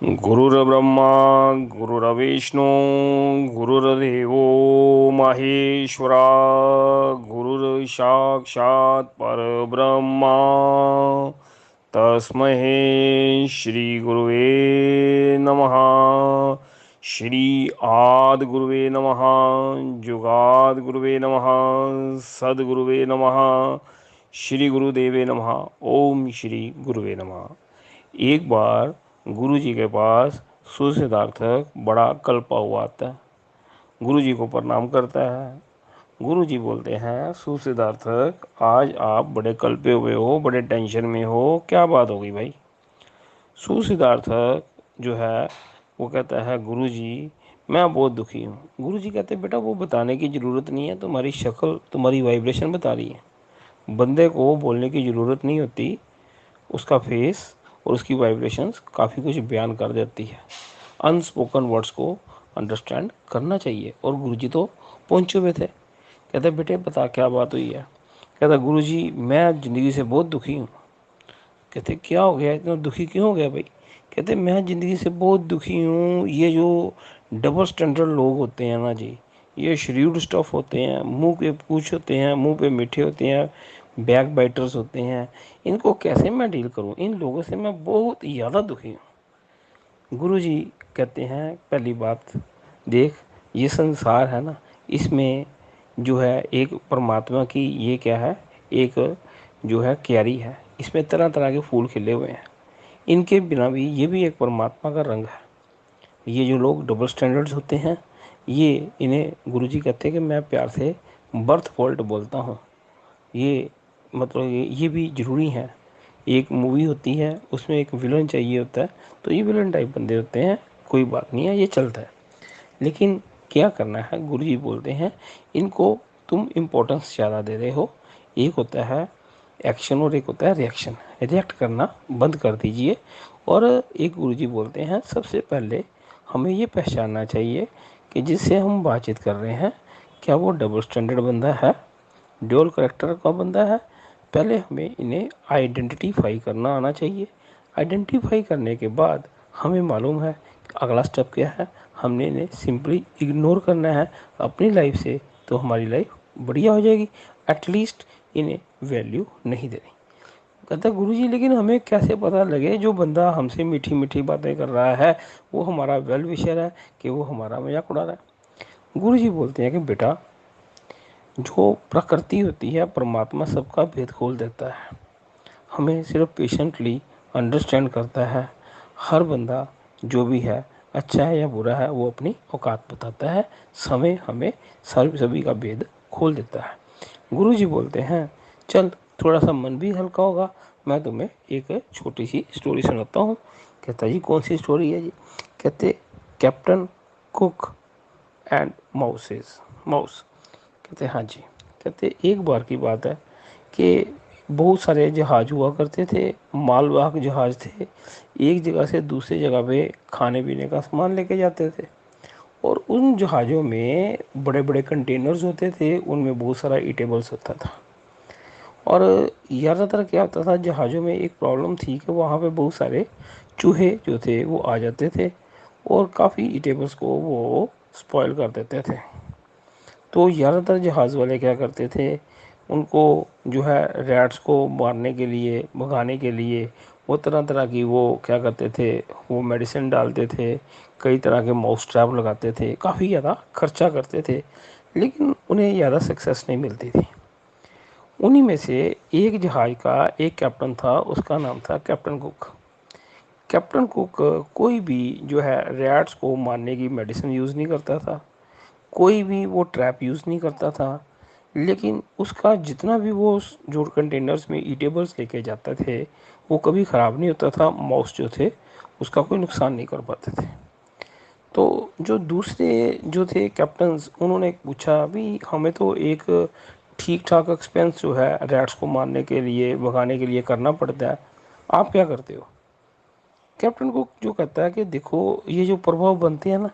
गुरुर्ब्रह्मा गुरुर्विष्णु गुरुर्देवो महेश्वरा गुरुर्साक्षात् परब्रह्मा तस्मै श्री गुरुवे नमः। श्री आदि गुरुवे नमः। जुगाद गुरुवे नमः। सद्गुरुवे नमः। श्री गुरुदेवे नमः। ओम श्री गुरुवे नमः। एक बार गुरु जी के पास सुसिद्धार्थक बड़ा कल्पा हुआ आता है। गुरु जी को प्रणाम करता है। गुरु जी बोलते हैं, सुसिद्धार्थक आज आप बड़े कल्पे हुए हो, बड़े टेंशन में हो, क्या बात हो गई भाई। सुसिद्धार्थक जो है वो कहता है, गुरु जी मैं बहुत दुखी हूँ। गुरु जी कहते हैं, बेटा वो बताने की ज़रूरत नहीं है, तुम्हारी शक्ल तुम्हारी वाइब्रेशन बता रही है। बंदे को बोलने की ज़रूरत नहीं होती, उसका फेस और उसकी वाइब्रेशंस काफ़ी कुछ बयान कर देती है। अनस्पोकन वर्ड्स को अंडरस्टैंड करना चाहिए। और गुरुजी तो पहुंचे हुए थे। कहते बेटे बता क्या बात हुई है। कहता गुरुजी मैं ज़िंदगी से बहुत दुखी हूँ। कहते क्या हो गया, इतना दुखी क्यों हो गया भाई। कहते मैं ज़िंदगी से बहुत दुखी हूँ। ये जो डबल स्टैंडर्ड लोग होते हैं ना जी, ये श्रीड स्टफ होते हैं, मुंह पे पूछ होते हैं, मुंह पे मीठे होते हैं, बैक बाइटर्स होते हैं, इनको कैसे मैं डील करूं। इन लोगों से मैं बहुत ज़्यादा दुखी हूँ। गुरुजी कहते हैं पहली बात देख, ये संसार है ना, इसमें जो है एक परमात्मा की ये क्या है, एक जो है क्यारी है, इसमें तरह तरह के फूल खिले हुए हैं। इनके बिना भी ये भी एक परमात्मा का रंग है। ये जो लोग डबल स्टैंडर्ड्स होते हैं, ये इन्हें गुरुजी कहते हैं कि मैं प्यार से बर्थ फॉल्ट बोलता हूँ। ये मतलब ये भी ज़रूरी है। एक मूवी होती है, उसमें एक विलन चाहिए होता है, तो ये विलन टाइप बंदे होते हैं, कोई बात नहीं है, ये चलता है। लेकिन क्या करना है, गुरुजी बोलते हैं इनको तुम इम्पोर्टेंस ज़्यादा दे रहे हो। एक होता है एक्शन और एक होता है रिएक्शन। रिएक्ट करना बंद कर दीजिए। और एक गुरुजी बोलते हैं सबसे पहले हमें ये पहचानना चाहिए कि जिससे हम बातचीत कर रहे हैं, क्या वो डबल स्टैंडर्ड बंदा है, ड्यूअल करेक्टर का बंदा है। पहले हमें इन्हें आइडेंटिफाई करना आना चाहिए। आइडेंटिफाई करने के बाद हमें मालूम है कि अगला स्टेप क्या है। हमने इन्हें सिंपली इग्नोर करना है अपनी लाइफ से, तो हमारी लाइफ बढ़िया हो जाएगी। एटलीस्ट इन्हें वैल्यू नहीं देनी। कहता गुरु जी लेकिन हमें कैसे पता लगे जो बंदा हमसे मीठी मीठी बातें कर रहा है वो हमारा वेल विशर है कि वो हमारा मजाक उड़ा रहा है। गुरु जी बोलते हैं कि बेटा जो प्रकृति होती है, परमात्मा सबका भेद खोल देता है, हमें सिर्फ पेशेंटली अंडरस्टैंड करता है। हर बंदा जो भी है, अच्छा है या बुरा है, वो अपनी औकात बताता है। समय हमें सभी का भेद खोल देता है। गुरु जी बोलते हैं चल थोड़ा सा मन भी हल्का होगा, मैं तुम्हें एक छोटी सी स्टोरी सुनाता हूँ। कहता जी कौन सी स्टोरी है जी। कहते captain cook and mouses mouse. कहते हाँ जी। कहते एक बार की बात है कि बहुत सारे जहाज हुआ करते थे, मालवाहक जहाज थे। एक जगह से दूसरी जगह पे खाने पीने का सामान लेके जाते थे। और उन जहाज़ों में बड़े बड़े कंटेनर्स होते थे, उनमें बहुत सारा ईटेबल्स होता था। और ज़्यादातर क्या होता था, जहाज़ों में एक प्रॉब्लम थी कि वहाँ पे बहुत सारे चूहे जो थे वो आ जाते थे और काफ़ी ईटेबल्स को वो स्पॉइल कर देते थे। तो ज़्यादातर जहाज़ वाले क्या करते थे, उनको जो है रैट्स को मारने के लिए, भगाने के लिए वो तरह तरह की वो क्या करते थे, वो मेडिसिन डालते थे, कई तरह के माउस ट्रैप लगाते थे, काफ़ी ज़्यादा खर्चा करते थे, लेकिन उन्हें ज़्यादा सक्सेस नहीं मिलती थी। उन्हीं में से एक जहाज़ का एक कैप्टन था, उसका नाम था कैप्टन कुक। कैप्टन कुक कोई भी जो है रैट्स को मारने की मेडिसिन यूज़ नहीं करता था, कोई भी वो ट्रैप यूज़ नहीं करता था। लेकिन उसका जितना भी वो जो कंटेनर्स में ईटेबल्स लेके जाते थे, वो कभी ख़राब नहीं होता था। माउस जो थे उसका कोई नुकसान नहीं कर पाते थे। तो जो दूसरे जो थे कैप्टन्स, उन्होंने पूछा भी हमें तो एक ठीक ठाक एक्सपेंस जो है रैट्स को मारने के लिए, भगाने के लिए करना पड़ता है, आप क्या करते हो। कैप्टन को जो कहता है कि देखो ये जो प्रभाव बनते हैं ना,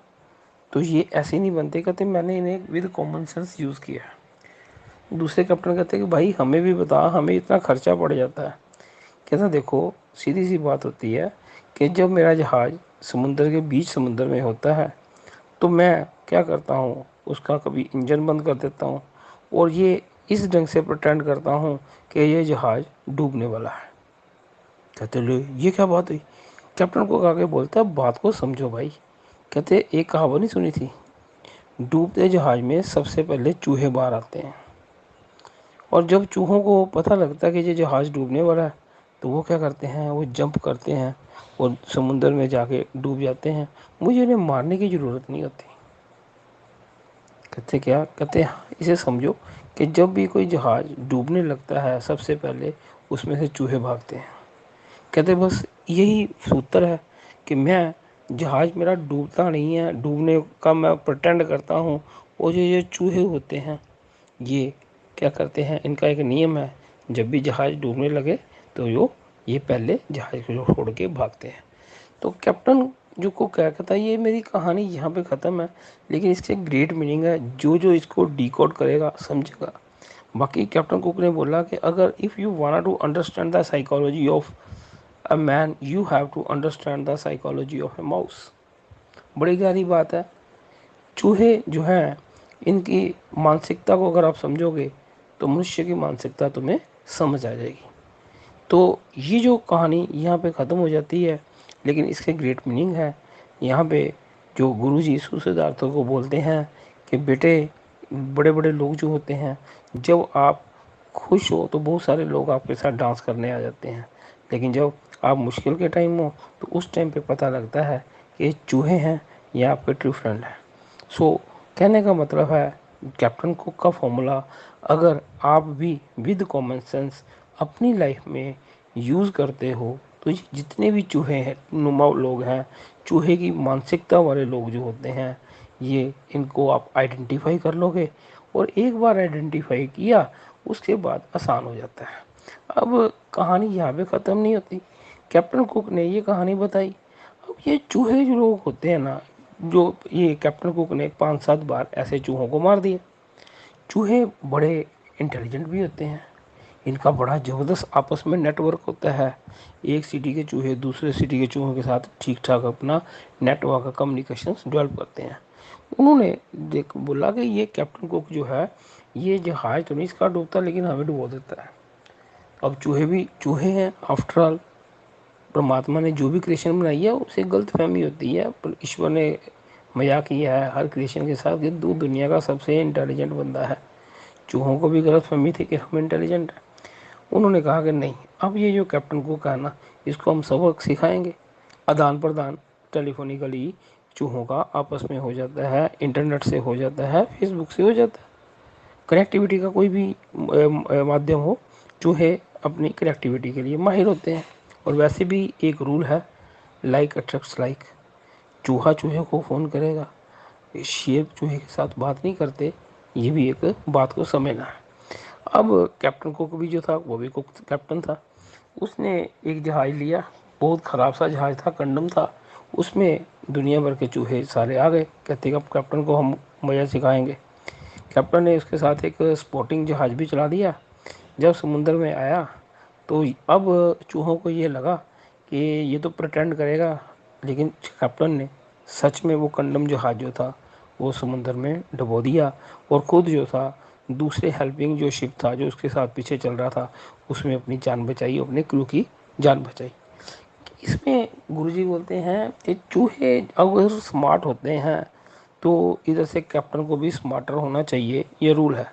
तो ये ऐसे नहीं बनते। कहते मैंने इन्हें विद कॉमन सेंस यूज़ किया है। दूसरे कैप्टन कहते हैं कि भाई हमें भी बता, हमें इतना खर्चा पड़ जाता है। कहता देखो सीधी सी बात होती है कि जब मेरा जहाज़ समुद्र के बीच समुद्र में होता है, तो मैं क्या करता हूँ, उसका कभी इंजन बंद कर देता हूँ और ये इस ढंग से प्रटेंड करता हूँ कि ये जहाज़ डूबने वाला है। कहते ले ये क्या बात हुई। कैप्टन को आगे बोलता है बात को समझो भाई। कहते एक कहावत नहीं सुनी थी, डूबते जहाज में सबसे पहले चूहे बाहर आते हैं। और जब चूहों को पता लगता है कि ये जहाज़ डूबने वाला है, तो वो क्या करते हैं, वो जंप करते हैं और समुद्र में जाके डूब जाते हैं। मुझे उन्हें मारने की ज़रूरत नहीं होती। कहते क्या, कहते इसे समझो कि जब भी कोई जहाज़ डूबने लगता है सबसे पहले उसमें से चूहे भागते हैं। कहते बस यही सूत्र है कि मैं, जहाज़ मेरा डूबता नहीं है, डूबने का मैं प्रटेंड करता हूँ, और जो ये चूहे होते हैं ये क्या करते हैं, इनका एक नियम है, जब भी जहाज़ डूबने लगे तो ये पहले जहाज़ को छोड़ के भागते हैं। तो कैप्टन जो को क्या कहता है, ये मेरी कहानी यहाँ पे ख़त्म है, लेकिन इसके ग्रेट मीनिंग है, जो जो इसको डिकोड करेगा समझेगा। बाकी कैप्टन कुक ने बोला कि अगर if you want to understand the psychology of a man you have to understand the psychology of a mouse. बड़ी गहरी बात है। चूहे जो हैं, इनकी मानसिकता को अगर आप समझोगे तो मनुष्य की मानसिकता तुम्हें समझ आ जाएगी। तो ये जो कहानी यहाँ पे ख़त्म हो जाती है, लेकिन इसके ग्रेट मीनिंग है। यहाँ पे जो गुरुजी सिद्धार्थों को बोलते हैं कि बेटे, बड़े बड़े लोग जो होते हैं, जब आप खुश हो तो बहुत सारे लोग आपके साथ डांस करने आ जाते हैं, लेकिन जब आप मुश्किल के टाइम हो तो उस टाइम पे पता लगता है कि ये चूहे हैं या आपके ट्रू फ्रेंड हैं। सो कहने का मतलब है, कैप्टन कुक का फॉर्मूला अगर आप भी विद कॉमन सेंस अपनी लाइफ में यूज़ करते हो, तो जितने भी चूहे हैं नुमा लोग हैं, चूहे की मानसिकता वाले लोग जो होते हैं, ये इनको आप आइडेंटिफाई कर लोगे, और एक बार आइडेंटिफाई किया उसके बाद आसान हो जाता है। अब कहानी यहाँ पे ख़त्म नहीं होती। कैप्टन कुक ने ये कहानी बताई। अब ये चूहे जो लोग होते हैं ना, जो ये कैप्टन कुक ने 5-7 बार ऐसे चूहों को मार दिया। चूहे बड़े इंटेलिजेंट भी होते हैं, इनका बड़ा ज़बरदस्त आपस में नेटवर्क होता है। एक सिटी के चूहे दूसरे सिटी के चूहों के साथ ठीक ठाक अपना नेटवर्क कम्युनिकेशन डेवलप करते हैं। उन्होंने देख बोला कि ये कैप्टन कुक जो है, ये जहाज तो नहीं इसका डूबता, लेकिन हमें डुबो देता है। अब चूहे भी चूहे हैं आफ्टर ऑल। परमात्मा ने जो भी क्रिएशन बनाई है उसे गलत फहमी होती है, पर ईश्वर ने मजाक किया है हर क्रिएशन के साथ कि तू दुनिया का सबसे इंटेलिजेंट बंदा है। चूहों को भी गलत फहमी थी कि हम इंटेलिजेंट हैं। उन्होंने कहा कि नहीं, अब ये जो कैप्टन कुक है ना, इसको हम सबक सिखाएंगे। आदान प्रदान टेलीफोनिकली चूहों का आपस में हो जाता है, इंटरनेट से हो जाता है, फेसबुक से हो जाता है। कनेक्टिविटी का कोई भी माध्यम हो, चूहे अपनी कनेक्टिविटी के लिए माहिर होते हैं। और वैसे भी एक रूल है, लाइक अट्रैक्ट्स लाइक। चूहा चूहे को फ़ोन करेगा, शेर चूहे के साथ बात नहीं करते, ये भी एक बात को समझना है। अब कैप्टन कुक भी जो था वो भी कुक कैप्टन था। उसने एक जहाज़ लिया, बहुत ख़राब सा जहाज़ था, कंडम था। उसमें दुनिया भर के चूहे सारे आ गए। कहते अब कैप्टन को हम मज़ा सिखाएंगे। कैप्टन ने उसके साथ एक स्पोर्टिंग जहाज़ भी चला दिया। जब समुंदर में आया तो अब चूहों को ये लगा कि ये तो प्रटेंड करेगा, लेकिन कैप्टन ने सच में वो कंडम जहाज जो था वो समुंदर में डुबो दिया, और ख़ुद जो था दूसरे हेल्पिंग जो शिप था जो उसके साथ पीछे चल रहा था, उसमें अपनी जान बचाई, अपने क्रू की जान बचाई। इसमें गुरुजी बोलते हैं कि चूहे अगर स्मार्ट होते हैं तो इधर से कैप्टन को भी स्मार्टर होना चाहिए, ये रूल है।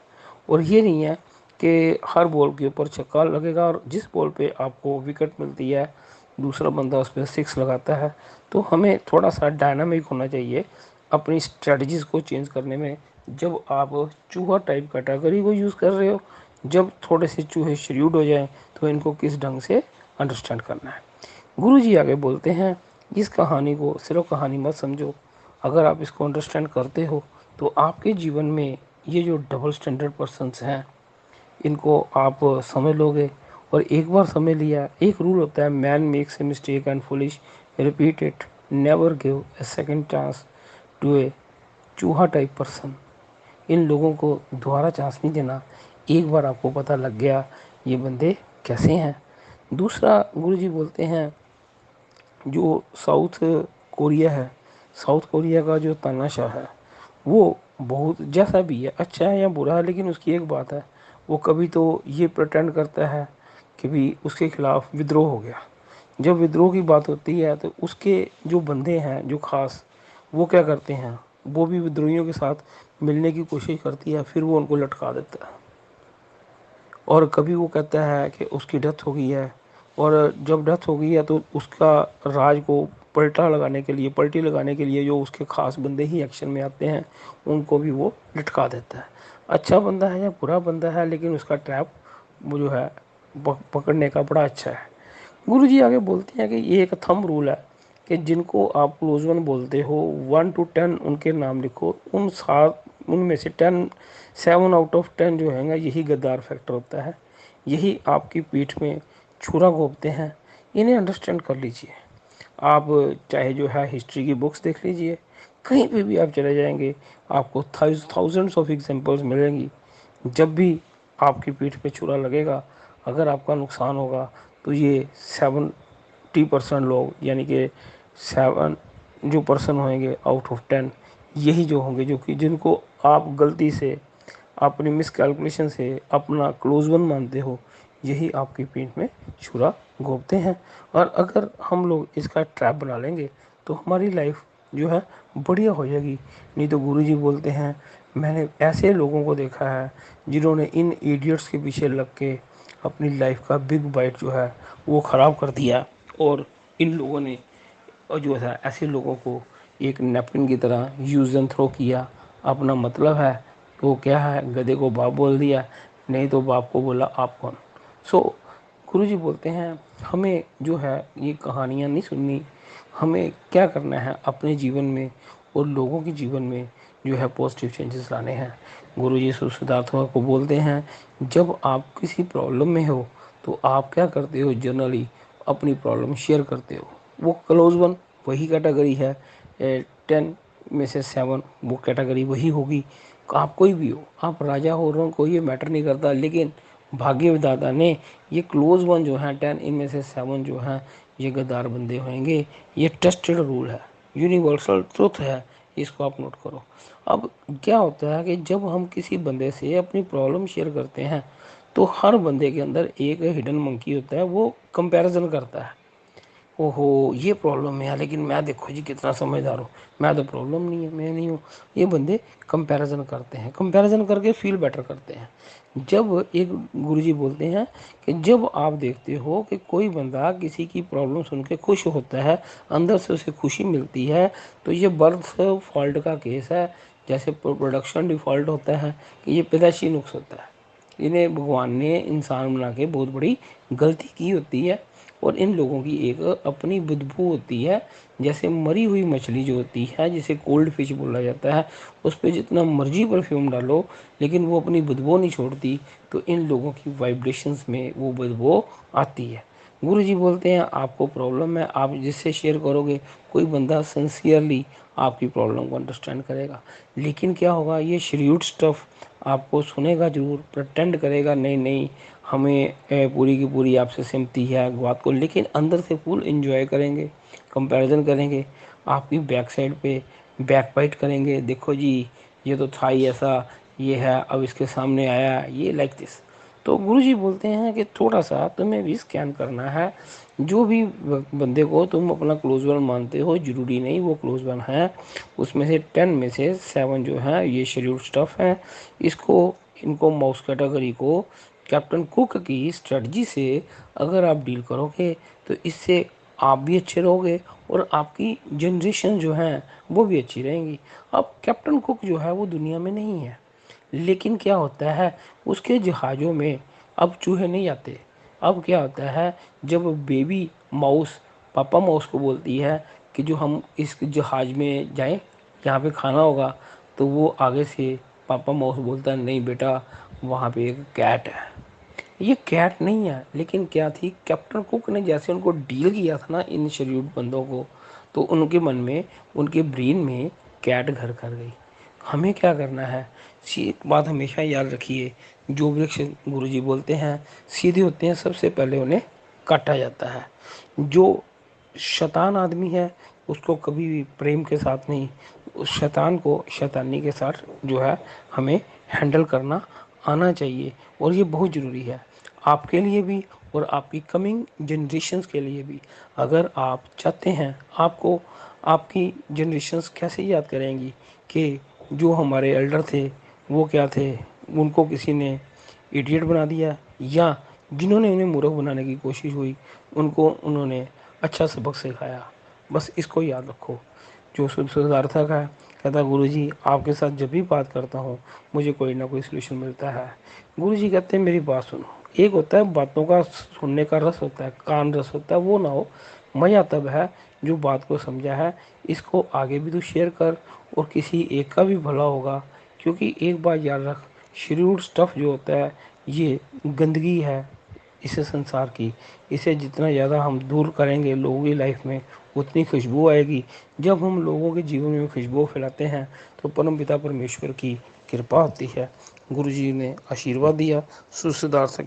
और ये नहीं है कि हर बॉल के ऊपर छक्का लगेगा, और जिस बॉल पे आपको विकेट मिलती है दूसरा बंदा उस पर 6 लगाता है। तो हमें थोड़ा सा डायनामिक होना चाहिए अपनी स्ट्रेटजीज़ को चेंज करने में। जब आप चूहा टाइप कैटेगरी को यूज़ कर रहे हो, जब थोड़े से चूहे श्रीड हो जाएं, तो इनको किस ढंग से अंडरस्टैंड करना है। गुरुजी आगे बोलते हैं, इस कहानी को सिर्फ कहानी मत समझो, अगर आप इसको अंडरस्टैंड करते हो तो आपके जीवन में ये जो डबल स्टैंडर्ड पर्सन्स हैं इनको आप समझ लोगे। और एक बार समझ लिया, एक रूल होता है, man makes a mistake and foolish repeat it, never give a second chance to a चूहा टाइप पर्सन। इन लोगों को दोबारा चांस नहीं देना, एक बार आपको पता लग गया ये बंदे कैसे हैं। दूसरा गुरुजी बोलते हैं, जो साउथ कोरिया है, साउथ कोरिया का जो तानाशाह है वो बहुत, जैसा भी है अच्छा है या बुरा है, लेकिन उसकी एक बात है, वो कभी तो ये प्रटेंड करता है कि भी उसके खिलाफ विद्रोह हो गया। जब विद्रोह की बात होती है तो उसके जो बंदे हैं जो खास, वो क्या करते हैं, वो भी विद्रोहियों के साथ मिलने की कोशिश करती है, फिर वो उनको लटका देता है। और कभी वो कहता है कि उसकी डेथ हो गई है, और जब डेथ हो गई है तो उसका राज को पलटी लगाने के लिए जो उसके खास बंदे ही एक्शन में आते हैं, उनको भी वो लटका देता है। अच्छा बंदा है या बुरा बंदा है, लेकिन उसका ट्रैप वो जो है पकड़ने का बड़ा अच्छा है। गुरु जी आगे बोलते हैं कि ये एक थंब रूल है कि जिनको आप क्लोज वन बोलते हो, 1 to 10 उनके नाम लिखो, उन 7 उनमें से 7 out of 10 जो है यही गद्दार फैक्टर होता है, यही आपकी पीठ में छुरा घोंपते हैं। इन्हें अंडरस्टैंड कर लीजिए। आप चाहे जो है हिस्ट्री की बुक्स देख लीजिए, कहीं पे भी आप चले जाएंगे आपको थाउजेंड्स ऑफ एग्जांपल्स मिलेंगी। जब भी आपकी पीठ पे छुरा लगेगा, अगर आपका नुकसान होगा, तो ये 70% लोग, यानी कि 7 जो पर्सन होंगे out of 10, यही जो होंगे जो कि जिनको आप गलती से अपनी मिस कैलकुलेशन से अपना क्लोज वन मानते हो, यही आपकी पीठ में छुरा घोंपते हैं। और अगर हम लोग इसका ट्रैप बना लेंगे तो हमारी लाइफ जो है बढ़िया हो जाएगी। नहीं तो गुरुजी बोलते हैं, मैंने ऐसे लोगों को देखा है जिन्होंने इन इडियट्स के पीछे लग के अपनी लाइफ का बिग बाइट जो है वो ख़राब कर दिया। और इन लोगों ने और जो है ऐसे लोगों को एक नैपकिन की तरह यूज़ एंड थ्रो किया। अपना मतलब है तो क्या है, गधे को बाप बोल दिया, नहीं तो बाप को बोला आप कौन। सो गुरुजी बोलते हैं हमें जो है ये कहानियाँ नहीं सुननी, हमें क्या करना है अपने जीवन में और लोगों के जीवन में जो है पॉजिटिव चेंजेस लाने हैं। गुरुजी सिद्धार्थ को बोलते हैं, जब आप किसी प्रॉब्लम में हो तो आप क्या करते हो, जनरली अपनी प्रॉब्लम शेयर करते हो। वो क्लोज वन वही कैटेगरी है, 10 में से 7 वो कैटेगरी वही होगी। आप कोई भी हो, आप राजा हो रंग, कोई ये मैटर नहीं करता, लेकिन भाग्य विधाता ने ये क्लोज वन जो है 10 इनमें से 7 जो हैं ये गद्दार बंदे होंगे। ये ट्रस्टेड रूल है, यूनिवर्सल ट्रुथ है, इसको आप नोट करो। अब क्या होता है कि जब हम किसी बंदे से अपनी प्रॉब्लम शेयर करते हैं तो हर बंदे के अंदर एक हिडन मंकी होता है, वो कंपैरिजन करता है। ओहो ये प्रॉब्लम है, लेकिन मैं देखो जी कितना समझदार हूँ, मैं तो प्रॉब्लम नहीं है, मैं नहीं हूँ। ये बंदे कंपैरिजन करते हैं, कंपैरिजन करके फील बेटर करते हैं। जब एक गुरुजी बोलते हैं कि जब आप देखते हो कि कोई बंदा किसी की प्रॉब्लम सुन के खुश होता है, अंदर से उसे खुशी मिलती है, तो ये बर्थ फॉल्ट का केस है। जैसे प्रोडक्शन डिफॉल्ट होता है कि ये पैदाइशी नुक्स होता है। इन्हें भगवान ने इंसान बना के बहुत बड़ी गलती की होती है। और इन लोगों की एक अपनी बदबू होती है, जैसे मरी हुई मछली जो होती है जिसे कोल्ड फिश बोला जाता है, उस पर जितना मर्जी परफ्यूम डालो लेकिन वो अपनी बदबू नहीं छोड़ती। तो इन लोगों की वाइब्रेशंस में वो बदबू आती है। गुरु जी बोलते हैं आपको प्रॉब्लम है, आप जिससे शेयर करोगे कोई बंदा सिंसियरली आपकी प्रॉब्लम को अंडरस्टैंड करेगा। लेकिन क्या होगा, ये श्रीयुड स्टफ आपको सुनेगा जरूर, प्रटेंड करेगा नहीं नहीं हमें पूरी की पूरी आपसे सिम्पति है बात को, लेकिन अंदर से फुल एंजॉय करेंगे, कंपैरिजन करेंगे, आपकी बैक साइड पे बैक बाइट करेंगे, देखो जी ये तो था ही ऐसा, ये है अब इसके सामने आया, ये लाइक दिस। तो गुरु जी बोलते हैं कि थोड़ा सा तुम्हें भी स्कैन करना है। जो भी बंदे को तुम अपना क्लोज वन मानते हो, जरूरी नहीं वो क्लोज वन है, उसमें से 10 में से 7 जो है ये शेड्यूल स्टफ है। इसको इनको माउस कैटेगरी को कैप्टन कुक की स्ट्रेटजी से अगर आप डील करोगे तो इससे आप भी अच्छे रहोगे और आपकी जनरेशन जो है वो भी अच्छी रहेंगी। अब कैप्टन कुक जो है वो दुनिया में नहीं है, लेकिन क्या होता है उसके जहाज़ों में अब चूहे नहीं आते। अब क्या होता है, जब बेबी माउस पापा माउस को बोलती है कि जो हम इस जहाज़ में जाएं, यहाँ पे खाना होगा, तो वो आगे से पापा माउस बोलता है नहीं बेटा वहाँ पे एक कैट है। ये कैट नहीं है, लेकिन क्या थी, कैप्टन कुक ने जैसे उनको डील किया था ना इन शेड्यूल्ड बंदों को, तो उनके मन में, उनके ब्रेन में कैट घर कर गई। हमें क्या करना है, एक बात हमेशा याद रखिए, जो वृक्ष गुरुजी बोलते हैं सीधे होते हैं सबसे पहले उन्हें काटा जाता है। जो शैतान आदमी है उसको कभी भी प्रेम के साथ नहीं, उस शैतान को शैतानी के साथ जो है हमें हैंडल करना आना चाहिए। और ये बहुत ज़रूरी है आपके लिए भी और आपकी कमिंग जनरेशन्स के लिए भी। अगर आप चाहते हैं, आपको आपकी जनरेशन्स कैसे याद करेंगी कि जो हमारे एल्डर थे वो क्या थे, उनको किसी ने इडियट बना दिया, या जिन्होंने उन्हें मूर्ख बनाने की कोशिश हुई उनको उन्होंने अच्छा सबक सिखाया। बस इसको याद रखो। जो सिद्धार्थक है, कहता गुरुजी आपके साथ जब भी बात करता हूँ मुझे कोई ना कोई सोल्यूशन मिलता है। गुरुजी कहते हैं मेरी बात सुनो। एक होता है बातों का सुनने का रस होता है, कान रस होता है, वो ना हो। मज़ा तब है जो बात को समझा है, इसको आगे भी तू शेयर कर और किसी एक का भी भला होगा। क्योंकि एक बात याद रख, शेड्यूल्ड स्टफ जो होता है ये गंदगी है इस संसार की। इसे जितना ज़्यादा हम दूर करेंगे लोगों की लाइफ में उतनी खुशबू आएगी। जब हम लोगों के जीवन में खुशबू फैलाते हैं तो परम पिता परमेश्वर की कृपा होती है। गुरु जी ने आशीर्वाद दिया। सुसिद्धार्थ